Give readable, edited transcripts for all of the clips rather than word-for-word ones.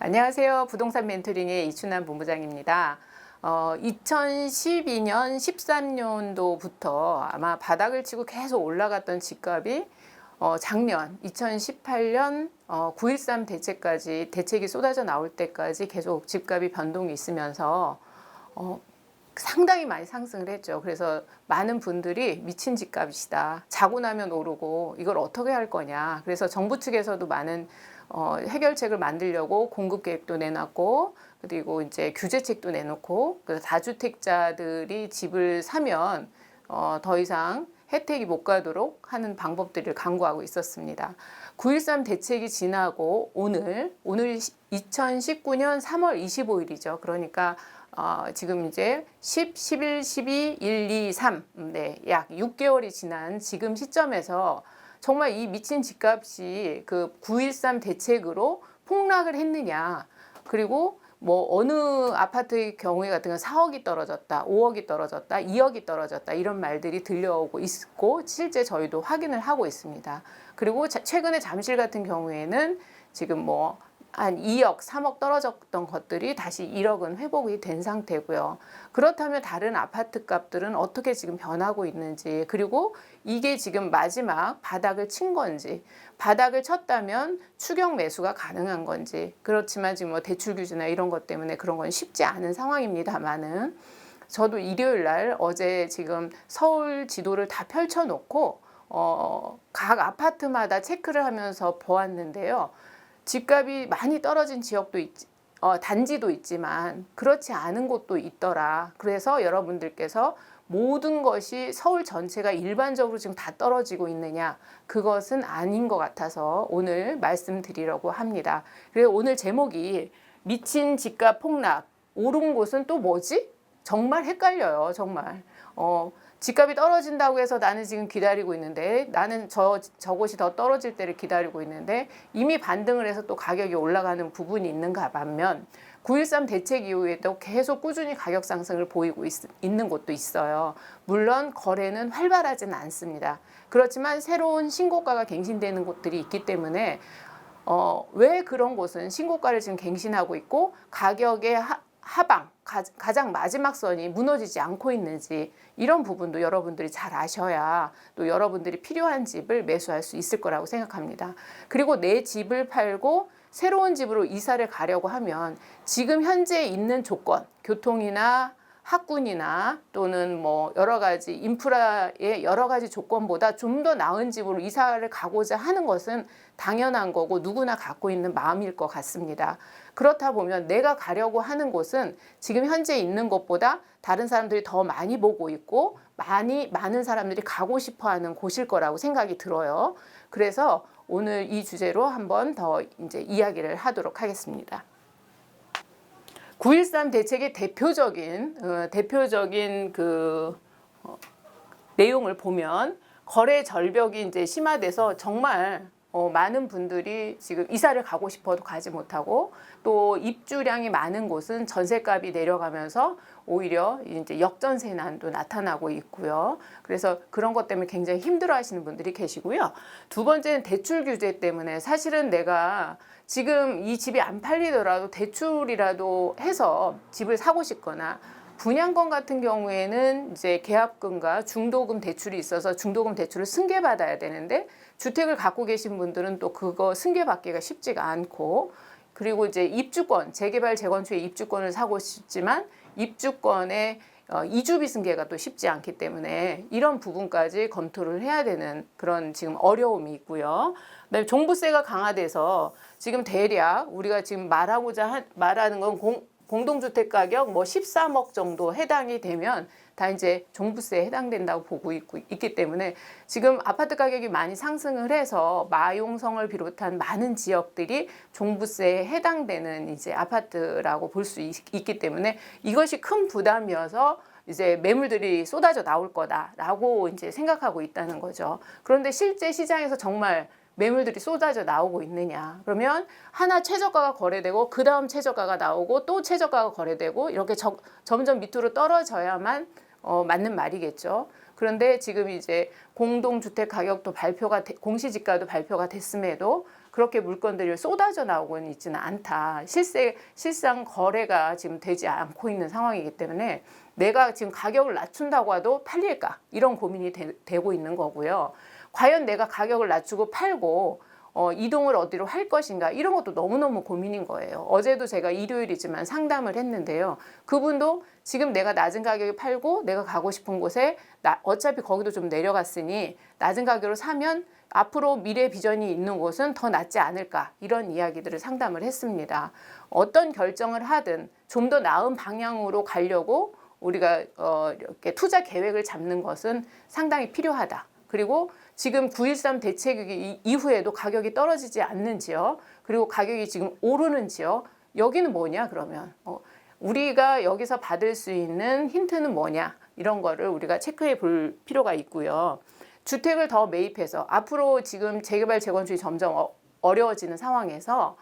안녕하세요. 부동산 멘토링의 이춘남 본부장입니다. 2012년, 13년도부터 아마 바닥을 치고 계속 올라갔던 집값이 작년 2018년 9.13 대책까지 대책이 쏟아져 나올 때까지 계속 집값이 변동이 있으면서 상당히 많이 상승을 했죠. 그래서 많은 분들이 미친 집값이다. 자고 나면 오르고 이걸 어떻게 할 거냐. 그래서 정부 측에서도 많은 해결책을 만들려고 공급 계획도 내놨고, 그리고 이제 규제책도 내놓고, 다주택자들이 집을 사면 더 이상 혜택이 못 가도록 하는 방법들을 강구하고 있었습니다. 9.13 대책이 지나고 오늘 2019년 3월 25일이죠. 그러니까 지금 이제 10, 11, 12, 1, 2, 3, 약 6개월이 지난 지금 시점에서 정말 이 미친 집값이 그 9.13 대책으로 폭락을 했느냐. 그리고 뭐 어느 아파트의 경우에 같은 건 4억이 떨어졌다, 5억이 떨어졌다, 2억이 떨어졌다 이런 말들이 들려오고 있고 실제 저희도 확인을 하고 있습니다. 그리고 최근에 잠실 같은 경우에는 지금 뭐 한 2억, 3억 떨어졌던 것들이 다시 1억은 회복이 된 상태고요. 그렇다면 다른 아파트 값들은 어떻게 지금 변하고 있는지, 그리고 이게 지금 마지막 바닥을 친 건지, 바닥을 쳤다면 추격 매수가 가능한 건지, 그렇지만 지금 뭐 대출 규제나 이런 것 때문에 그런 건 쉽지 않은 상황입니다만은 저도 일요일 날 어제 지금 서울 지도를 다 펼쳐놓고 각 아파트마다 체크를 하면서 보았는데요. 집값이 많이 떨어진 지역도 단지도 있지만 그렇지 않은 곳도 있더라. 그래서 여러분들께서 모든 것이 서울 전체가 일반적으로 지금 다 떨어지고 있느냐, 그것은 아닌 것 같아서 오늘 말씀드리려고 합니다. 그래서 오늘 제목이 미친 집값 폭락, 오른 곳은 또 뭐지? 정말 헷갈려요. 정말. 집값이 떨어진다고 해서 나는 지금 기다리고 있는데, 나는 저곳이 더 떨어질 때를 기다리고 있는데 이미 반등을 해서 또 가격이 올라가는 부분이 있는가 반면 9.13 대책 이후에도 계속 꾸준히 가격 상승을 보이고 있는 곳도 있어요. 물론 거래는 활발하지는 않습니다. 그렇지만 새로운 신고가가 갱신되는 곳들이 있기 때문에 왜 그런 곳은 신고가를 지금 갱신하고 있고 가격의 하방, 가장 마지막 선이 무너지지 않고 있는지, 이런 부분도 여러분들이 잘 아셔야 또 여러분들이 필요한 집을 매수할 수 있을 거라고 생각합니다. 그리고 내 집을 팔고 새로운 집으로 이사를 가려고 하면 지금 현재 있는 조건, 교통이나 학군이나 또는 뭐 여러 가지 인프라의 여러 가지 조건보다 좀 더 나은 집으로 이사를 가고자 하는 것은 당연한 거고 누구나 갖고 있는 마음일 것 같습니다. 그렇다 보면 내가 가려고 하는 곳은 지금 현재 있는 곳보다 다른 사람들이 더 많이 보고 있고 많은 사람들이 가고 싶어 하는 곳일 거라고 생각이 들어요. 그래서 오늘 이 주제로 한번 더 이제 이야기를 하도록 하겠습니다. 9.13 대책의 대표적인 내용을 보면 거래 절벽이 이제 심화돼서 정말 많은 분들이 지금 이사를 가고 싶어도 가지 못하고, 또 입주량이 많은 곳은 전세값이 내려가면서 오히려 이제 역전세난도 나타나고 있고요. 그래서 그런 것 때문에 굉장히 힘들어하시는 분들이 계시고요. 두 번째는 대출 규제 때문에 사실은 내가 지금 이 집이 안 팔리더라도 대출이라도 해서 집을 사고 싶거나, 분양권 같은 경우에는 이제 계약금과 중도금 대출이 있어서 중도금 대출을 승계받아야 되는데 주택을 갖고 계신 분들은 또 그거 승계받기가 쉽지가 않고, 그리고 이제 입주권, 재개발 재건축의 입주권을 사고 싶지만 입주권의 이주비 승계가 또 쉽지 않기 때문에 이런 부분까지 검토를 해야 되는 그런 지금 어려움이 있고요. 그다음에 종부세가 강화돼서 지금 대략 우리가 지금 말하는 건 공동주택 가격 뭐 13억 정도 해당이 되면 다 이제 종부세에 해당된다고 보고 있기 때문에 지금 아파트 가격이 많이 상승을 해서 마용성을 비롯한 많은 지역들이 종부세에 해당되는 이제 아파트라고 볼 수 있기 때문에 이것이 큰 부담이어서 이제 매물들이 쏟아져 나올 거다라고 이제 생각하고 있다는 거죠. 그런데 실제 시장에서 정말 매물들이 쏟아져 나오고 있느냐. 그러면 하나 최저가가 거래되고 그 다음 최저가가 나오고 또 최저가가 거래되고 이렇게 점점 밑으로 떨어져야만 맞는 말이겠죠. 그런데 지금 이제 공동주택 가격도 공시지가도 발표가 됐음에도 그렇게 물건들이 쏟아져 나오고는 있지는 않다. 실상 거래가 지금 되지 않고 있는 상황이기 때문에 내가 지금 가격을 낮춘다고 해도 팔릴까? 이런 고민이 되고 있는 거고요. 과연 내가 가격을 낮추고 팔고 이동을 어디로 할 것인가, 이런 것도 너무너무 고민인 거예요. 어제도 제가 일요일이지만 상담을 했는데요. 그분도 지금 내가 낮은 가격에 팔고 내가 가고 싶은 곳에 어차피 거기도 좀 내려갔으니 낮은 가격으로 사면 앞으로 미래 비전이 있는 곳은 더 낫지 않을까, 이런 이야기들을 상담을 했습니다. 어떤 결정을 하든 좀 더 나은 방향으로 가려고 우리가 이렇게 투자 계획을 잡는 것은 상당히 필요하다. 그리고 지금 9.13 대책 이후에도 가격이 떨어지지 않는지요. 그리고 가격이 지금 오르는지요. 여기는 뭐냐 그러면 우리가 여기서 받을 수 있는 힌트는 뭐냐, 이런 거를 우리가 체크해 볼 필요가 있고요. 주택을 더 매입해서 앞으로 지금 재개발 재건축이 점점 어려워지는 상황에서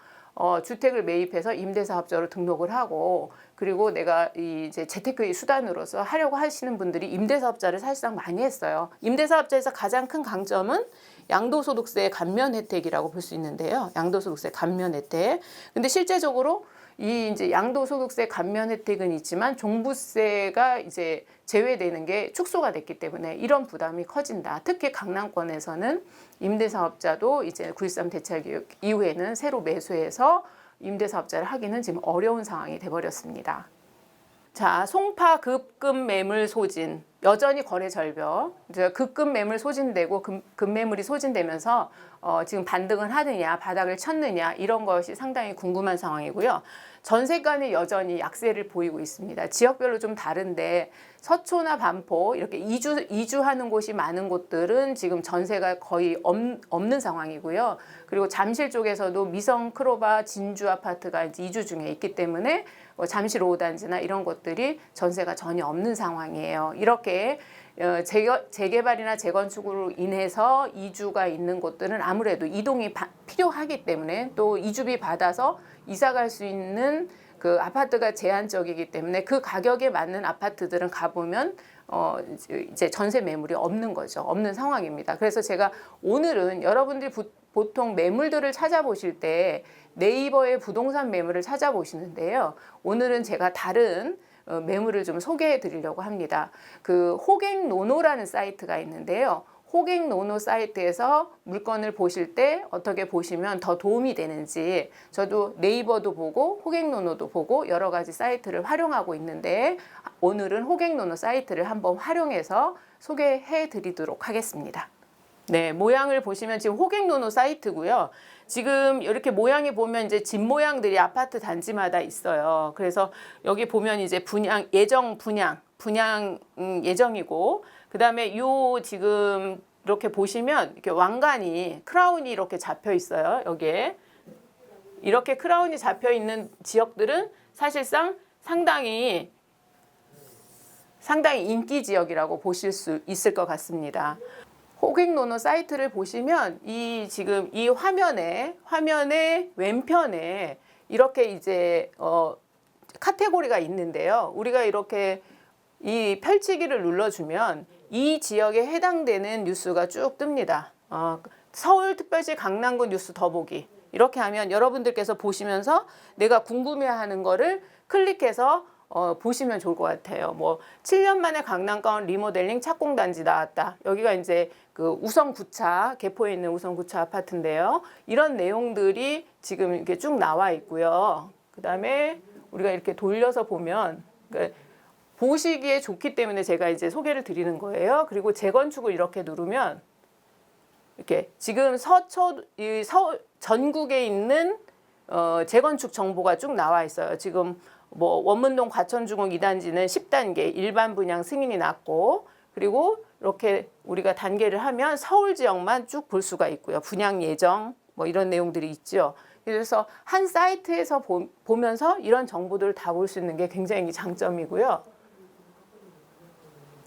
주택을 매입해서 임대사업자로 등록을 하고, 그리고 내가 이제 재테크의 수단으로서 하려고 하시는 분들이 임대사업자를 사실상 많이 했어요. 임대사업자에서 가장 큰 강점은 양도소득세 감면 혜택이라고 볼 수 있는데요. 양도소득세 감면 혜택. 근데 실제적으로 이 이제 양도소득세 감면 혜택은 있지만 종부세가 이제 제외되는 게 축소가 됐기 때문에 이런 부담이 커진다. 특히 강남권에서는 임대사업자도 이제 9.13 대책 이후에는 새로 매수해서 임대사업자를 하기는 지금 어려운 상황이 돼버렸습니다. 자, 송파 급금 매물 소진, 여전히 거래 절벽. 급금 매물 소진되고 급매물이 소진되면서 지금 반등을 하느냐, 바닥을 쳤느냐, 이런 것이 상당히 궁금한 상황이고요. 전세가는 여전히 약세를 보이고 있습니다. 지역별로 좀 다른데 서초나 반포 이렇게 이주하는 곳이 많은 곳들은 지금 전세가 거의 없는 상황이고요. 그리고 잠실 쪽에서도 미성 크로바 진주 아파트가 이제 이주 중에 있기 때문에 잠실 5단지나 이런 곳들이 전세가 전혀 없는 상황이에요. 이렇게 재개발이나 재건축으로 인해서 이주가 있는 곳들은 아무래도 이동이 필요하기 때문에, 또 이주비 받아서 이사 갈 수 있는 그 아파트가 제한적이기 때문에 그 가격에 맞는 아파트들은 가보면 이제 전세 매물이 없는 거죠. 없는 상황입니다. 그래서 제가 오늘은 여러분들이 보통 매물들을 찾아보실 때 네이버의 부동산 매물을 찾아보시는데요. 오늘은 제가 다른 매물을 좀 소개해 드리려고 합니다. 그 호갱노노라는 사이트가 있는데요. 호갱노노 사이트에서 물건을 보실 때 어떻게 보시면 더 도움이 되는지, 저도 네이버도 보고 호갱노노도 보고 여러 가지 사이트를 활용하고 있는데 오늘은 호갱노노 사이트를 한번 활용해서 소개해 드리도록 하겠습니다. 네, 모양을 보시면 지금 호갱노노 사이트고요. 지금 이렇게 모양이 보면 이제 집 모양들이 아파트 단지마다 있어요. 그래서 여기 보면 이제 예정 분양 예정이고, 그 다음에 요 지금 이렇게 보시면 이렇게 왕관이, 크라운이 이렇게 잡혀 있어요. 여기에 이렇게 크라운이 잡혀 있는 지역들은 사실상 상당히 인기 지역이라고 보실 수 있을 것 같습니다. 호갱노노 사이트를 보시면 지금 이 화면에 왼편에 이렇게 이제 카테고리가 있는데요. 우리가 이렇게 이 펼치기를 눌러주면 이 지역에 해당되는 뉴스가 쭉 뜹니다. 서울특별시 강남구 뉴스 더보기, 이렇게 하면 여러분들께서 보시면서 내가 궁금해하는 거를 클릭해서 보시면 좋을 것 같아요. 뭐 7년 만에 강남권 리모델링 착공단지 나왔다. 여기가 이제 그 우성구차, 개포에 있는 우성구차 아파트인데요. 이런 내용들이 지금 이렇게 쭉 나와 있고요. 그 다음에 우리가 이렇게 돌려서 보면 보시기에 좋기 때문에 제가 이제 소개를 드리는 거예요. 그리고 재건축을 이렇게 누르면 이렇게 지금 전국에 있는 재건축 정보가 쭉 나와 있어요. 지금 뭐 원문동 과천중흥 2단지는 10단계 일반 분양 승인이 났고, 그리고 이렇게 우리가 단계를 하면 서울 지역만 쭉 볼 수가 있고요. 분양 예정 뭐 이런 내용들이 있죠. 그래서 한 사이트에서 보면서 이런 정보들을 다 볼 수 있는 게 굉장히 장점이고요.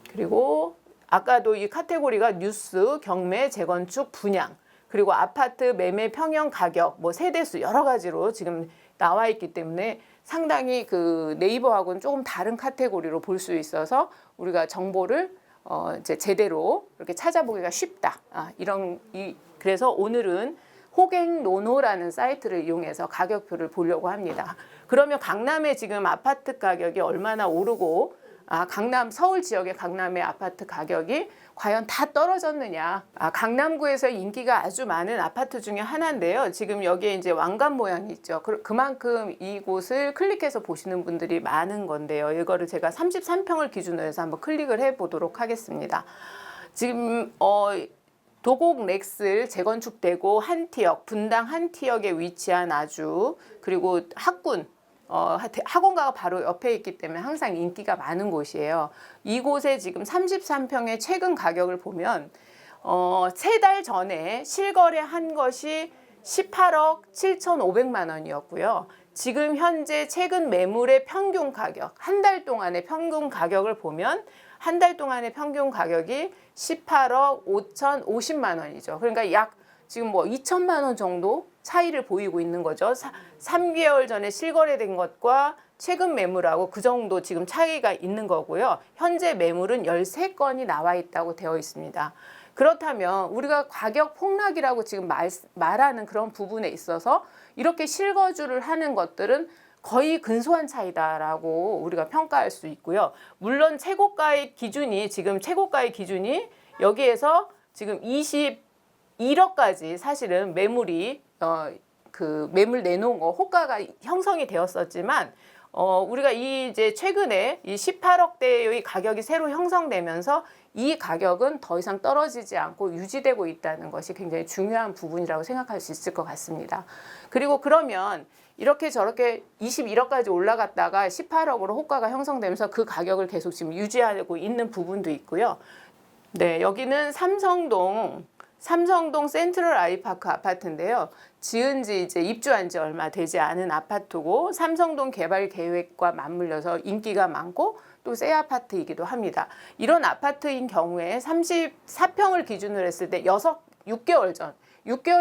그리고 아까도 이 카테고리가 뉴스, 경매, 재건축, 분양, 그리고 아파트 매매 평형 가격, 뭐 세대수 여러 가지로 지금 나와 있기 때문에 상당히 그 네이버하고는 조금 다른 카테고리로 볼 수 있어서 우리가 정보를 이제 제대로 이렇게 찾아보기가 쉽다. 그래서 오늘은 호갱노노라는 사이트를 이용해서 가격표를 보려고 합니다. 그러면 강남에 지금 아파트 가격이 얼마나 오르고 강남, 서울 지역의 강남의 아파트 가격이 과연 다 떨어졌느냐. 강남구에서 인기가 아주 많은 아파트 중에 하나인데요. 지금 여기에 이제 왕관 모양이 있죠. 그만큼 이곳을 클릭해서 보시는 분들이 많은 건데요. 이거를 제가 33평을 기준으로 해서 한번 클릭을 해 보도록 하겠습니다. 지금 도곡 렉스 재건축되고 한티역, 분당 한티역에 위치한 아주 그리고 학군 학원가가 바로 옆에 있기 때문에 항상 인기가 많은 곳이에요. 이곳에 지금 33평의 최근 가격을 보면 3달 전에 실거래한 것이 18억 7,500만 원이었고요. 지금 현재 최근 매물의 평균 가격, 한 달 동안의 평균 가격을 보면 한 달 동안의 평균 가격이 18억 5,050만 원이죠. 그러니까 약 지금 뭐 2천만 원 정도 차이를 보이고 있는 거죠. 3개월 전에 실거래된 것과 최근 매물하고 그 정도 지금 차이가 있는 거고요. 현재 매물은 13건이 나와 있다고 되어 있습니다. 그렇다면 우리가 가격 폭락이라고 지금 말하는 그런 부분에 있어서 이렇게 실거주를 하는 것들은 거의 근소한 차이다라고 우리가 평가할 수 있고요. 물론 최고가의 기준이 여기에서 지금 21억까지 사실은 매물이 그 매물 내놓은 거 호가가 형성이 되었었지만 우리가 이제 최근에 이 18억대의 가격이 새로 형성되면서 이 가격은 더 이상 떨어지지 않고 유지되고 있다는 것이 굉장히 중요한 부분이라고 생각할 수 있을 것 같습니다. 그리고 그러면 이렇게 저렇게 21억까지 올라갔다가 18억으로 호가가 형성되면서 그 가격을 계속 지금 유지하고 있는 부분도 있고요. 네, 여기는 삼성동 센트럴 아이파크 아파트인데요. 지은 지 이제 입주한 지 얼마 되지 않은 아파트고 삼성동 개발 계획과 맞물려서 인기가 많고 또 새 아파트이기도 합니다. 이런 아파트인 경우에 34평을 기준으로 했을 때 6개월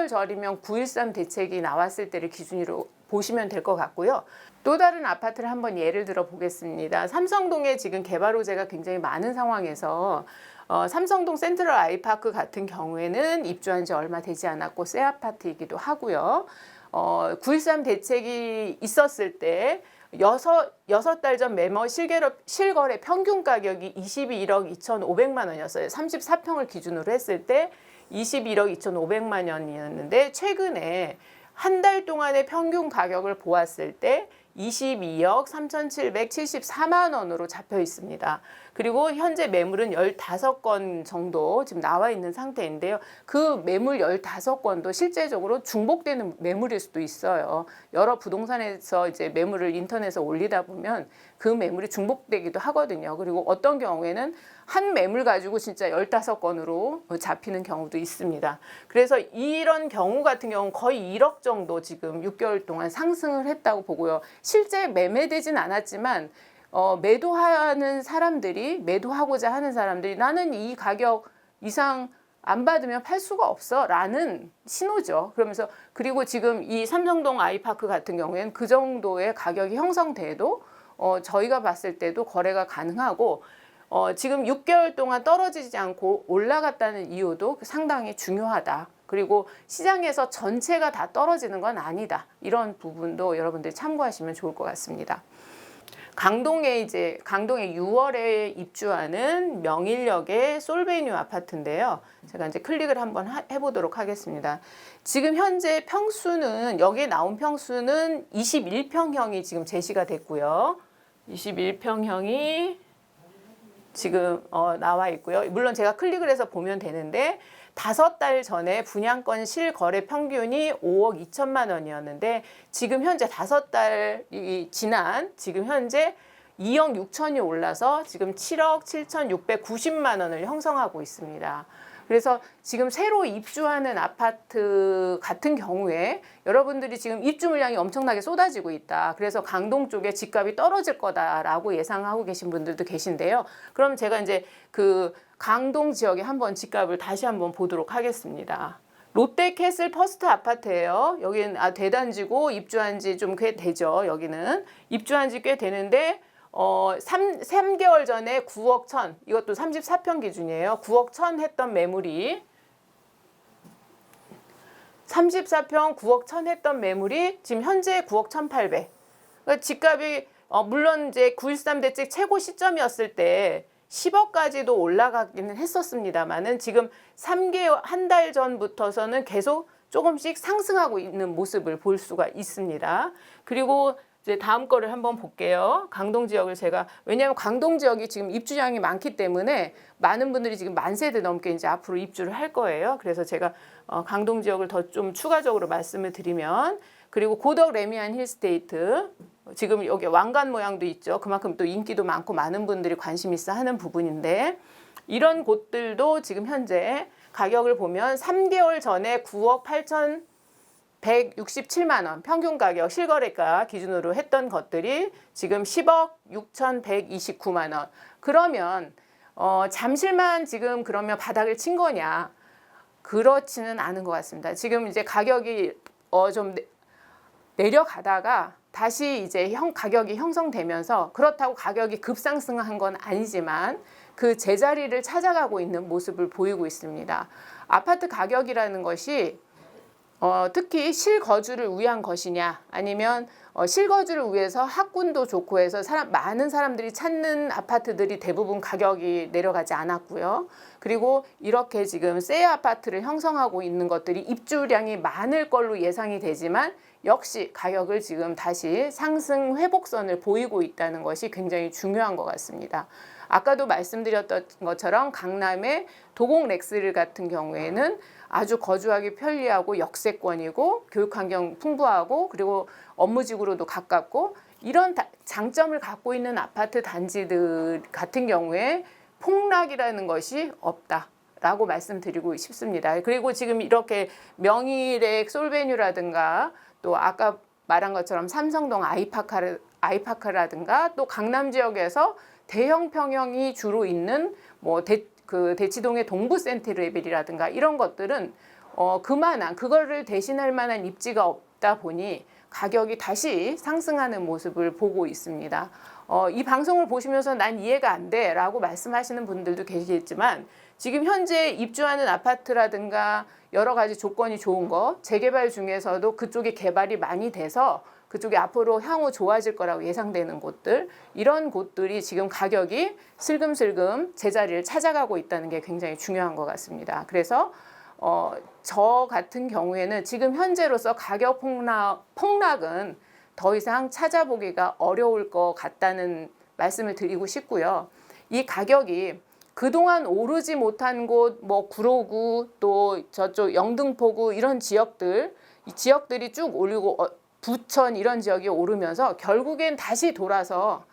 전이면 9.13 대책이 나왔을 때를 기준으로 보시면 될 것 같고요. 또 다른 아파트를 한번 예를 들어 보겠습니다. 삼성동에 지금 개발 호재가 굉장히 많은 상황에서 삼성동 센트럴 아이파크 같은 경우에는 입주한 지 얼마 되지 않았고 새 아파트이기도 하고요. 9.13 대책이 있었을 때 6달 전 매매 실거래 평균 가격이 21억 2,500만 원이었어요. 34평을 기준으로 했을 때 21억 2,500만 원이었는데 최근에 한 달 동안의 평균 가격을 보았을 때 22억 3,774만 원으로 잡혀 있습니다. 그리고 현재 매물은 15건 정도 지금 나와 있는 상태인데요. 그 매물 15건도 실제적으로 중복되는 매물일 수도 있어요. 여러 부동산에서 이제 매물을 인터넷에 올리다 보면 그 매물이 중복되기도 하거든요. 그리고 어떤 경우에는 한 매물 가지고 진짜 15건으로 잡히는 경우도 있습니다. 그래서 이런 경우 같은 경우는 거의 1억 정도 지금 6개월 동안 상승을 했다고 보고요. 실제 매매되진 않았지만 매도하고자 하는 사람들이 나는 이 가격 이상 안 받으면 팔 수가 없어 라는 신호죠. 그리고 지금 이 삼성동 아이파크 같은 경우에는 그 정도의 가격이 형성돼도 저희가 봤을 때도 거래가 가능하고 지금 6개월 동안 떨어지지 않고 올라갔다는 이유도 상당히 중요하다. 그리고 시장에서 전체가 다 떨어지는 건 아니다. 이런 부분도 여러분들이 참고하시면 좋을 것 같습니다. 강동에 6월에 입주하는 명일역의 솔베뉴 아파트인데요. 제가 이제 클릭을 한번 해보도록 하겠습니다. 지금 현재 평수는 여기에 나온 평수는 21평형이 지금 제시가 됐고요. 21평형이 지금 나와 있고요. 물론 제가 클릭을 해서 보면 되는데 5달 전에 분양권 실거래 평균이 5억 2천만 원이었는데 지금 현재 5달이 지난 지금 현재 2억 6천이 올라서 지금 7억 7,690만 원을 형성하고 있습니다. 그래서 지금 새로 입주하는 아파트 같은 경우에 여러분들이 지금 입주 물량이 엄청나게 쏟아지고 있다. 그래서 강동 쪽에 집값이 떨어질 거다라고 예상하고 계신 분들도 계신데요. 그럼 제가 이제 그 강동 지역에 한번 집값을 다시 한번 보도록 하겠습니다. 롯데캐슬 퍼스트 아파트예요. 여기는 대단지고 입주한 지 좀 꽤 되죠. 여기는 입주한 지 꽤 되는데 3개월 전에 9억 1천, 이것도 34평 기준이에요. 9억 1천 했던 매물이 34평 9억 1천 했던 매물이 지금 현재 9억 1,800. 그러니까 집값이 물론 이제 9.13 대책 최고 시점이었을 때 10억까지도 올라가기는 했었습니다만은 지금 3개월 한 달 전부터서는 계속 조금씩 상승하고 있는 모습을 볼 수가 있습니다. 그리고 이제 다음 거를 한번 볼게요. 강동 지역을 왜냐하면 강동 지역이 지금 입주량이 많기 때문에 많은 분들이 지금 10,000세대 넘게 이제 앞으로 입주를 할 거예요. 그래서 제가 강동 지역을 더 좀 추가적으로 말씀을 드리면, 그리고 고덕 레미안 힐스테이트, 지금 여기 왕관 모양도 있죠. 그만큼 또 인기도 많고 많은 분들이 관심 있어 하는 부분인데, 이런 곳들도 지금 현재 가격을 보면 3개월 전에 9억 8,167만 원 평균 가격 실거래가 기준으로 했던 것들이 지금 10억 6,129만 원. 그러면 잠실만 지금 그러면 바닥을 친 거냐? 그렇지는 않은 것 같습니다. 지금 이제 가격이 좀 내려가다가 다시 이제 가격이 형성되면서, 그렇다고 가격이 급상승한 건 아니지만 그 제자리를 찾아가고 있는 모습을 보이고 있습니다. 아파트 가격이라는 것이 특히 실거주를 위한 것이냐, 아니면 실거주를 위해서 학군도 좋고 해서 많은 사람들이 찾는 아파트들이 대부분 가격이 내려가지 않았고요. 그리고 이렇게 지금 새 아파트를 형성하고 있는 것들이 입주량이 많을 걸로 예상이 되지만 역시 가격을 지금 다시 상승 회복선을 보이고 있다는 것이 굉장히 중요한 것 같습니다. 아까도 말씀드렸던 것처럼 강남의 도곡 렉스를 같은 경우에는 아주 거주하기 편리하고 역세권이고 교육환경 풍부하고 그리고 업무지구로도 가깝고 이런 장점을 갖고 있는 아파트 단지들 같은 경우에 폭락이라는 것이 없다라고 말씀드리고 싶습니다. 그리고 지금 이렇게 명일의 솔베뉴라든가 또 아까 말한 것처럼 삼성동 아이파크라든가 또 강남 지역에서 대형 평형이 주로 있는 대치동의 동부센트레벨이라든가 이런 것들은 그거를 대신할 만한 입지가 없다 보니 가격이 다시 상승하는 모습을 보고 있습니다. 이 방송을 보시면서 난 이해가 안 돼 라고 말씀하시는 분들도 계시겠지만, 지금 현재 입주하는 아파트라든가 여러 가지 조건이 좋은 거, 재개발 중에서도 그쪽에 개발이 많이 돼서 그쪽이 앞으로 향후 좋아질 거라고 예상되는 곳들, 이런 곳들이 지금 가격이 슬금슬금 제자리를 찾아가고 있다는 게 굉장히 중요한 것 같습니다. 그래서 저 같은 경우에는 지금 현재로서 가격 폭락은 더 이상 찾아보기가 어려울 것 같다는 말씀을 드리고 싶고요. 이 가격이 그동안 오르지 못한 곳, 구로구, 또 저쪽 영등포구 이런 지역들, 이 지역들이 쭉 오르고 부천 이런 지역이 오르면서 결국엔 다시 돌아서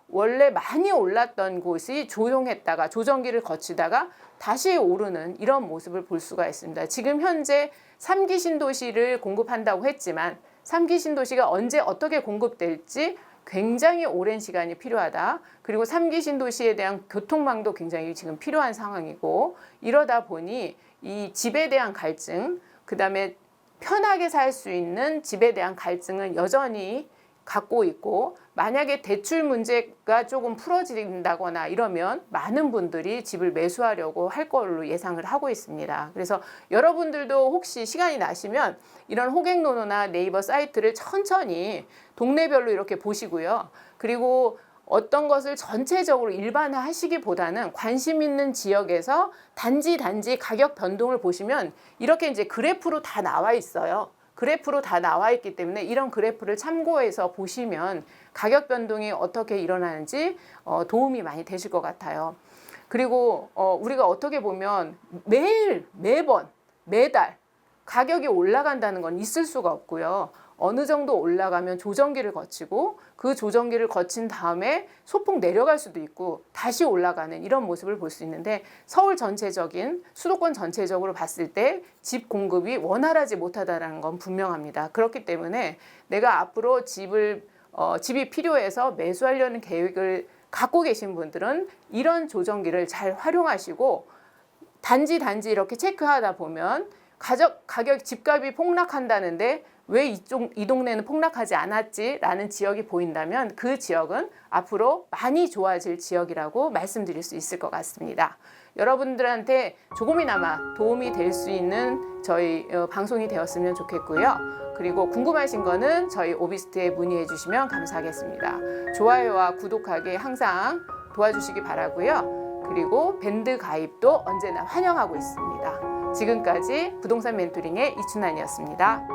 원래 많이 올랐던 곳이 조용했다가 조정기를 거치다가 다시 오르는 이런 모습을 볼 수가 있습니다. 지금 현재 3기 신도시를 공급한다고 했지만 3기 신도시가 언제 어떻게 공급될지 굉장히 오랜 시간이 필요하다. 그리고 3기 신도시에 대한 교통망도 굉장히 지금 필요한 상황이고, 이러다 보니 이 집에 대한 갈증, 그다음에 편하게 살 수 있는 집에 대한 갈증은 여전히 갖고 있고, 만약에 대출 문제가 조금 풀어진다거나 이러면 많은 분들이 집을 매수하려고 할 걸로 예상을 하고 있습니다. 그래서 여러분들도 혹시 시간이 나시면 이런 호갱노노나 네이버 사이트를 천천히 동네별로 이렇게 보시고요. 그리고 어떤 것을 전체적으로 일반화하시기보다는 관심 있는 지역에서 단지 가격 변동을 보시면 이렇게 이제 그래프로 다 나와 있어요. 그래프로 다 나와 있기 때문에 이런 그래프를 참고해서 보시면 가격 변동이 어떻게 일어나는지 도움이 많이 되실 것 같아요. 그리고 우리가 어떻게 보면 매달 가격이 올라간다는 건 있을 수가 없고요. 어느 정도 올라가면 조정기를 거치고 그 조정기를 거친 다음에 소폭 내려갈 수도 있고 다시 올라가는 이런 모습을 볼 수 있는데, 서울 전체적인 수도권 전체적으로 봤을 때 집 공급이 원활하지 못하다는 건 분명합니다. 그렇기 때문에 내가 앞으로 집이 필요해서 매수하려는 계획을 갖고 계신 분들은 이런 조정기를 잘 활용하시고 단지 이렇게 체크하다 보면 가격 집값이 폭락한다는데 왜 이 동네는 폭락하지 않았지라는 지역이 보인다면 그 지역은 앞으로 많이 좋아질 지역이라고 말씀드릴 수 있을 것 같습니다. 여러분들한테 조금이나마 도움이 될 수 있는 저희 방송이 되었으면 좋겠고요. 그리고 궁금하신 거는 저희 오비스트에 문의해 주시면 감사하겠습니다. 좋아요와 구독하기 항상 도와주시기 바라고요. 그리고 밴드 가입도 언제나 환영하고 있습니다. 지금까지 부동산 멘토링의 이춘환이었습니다.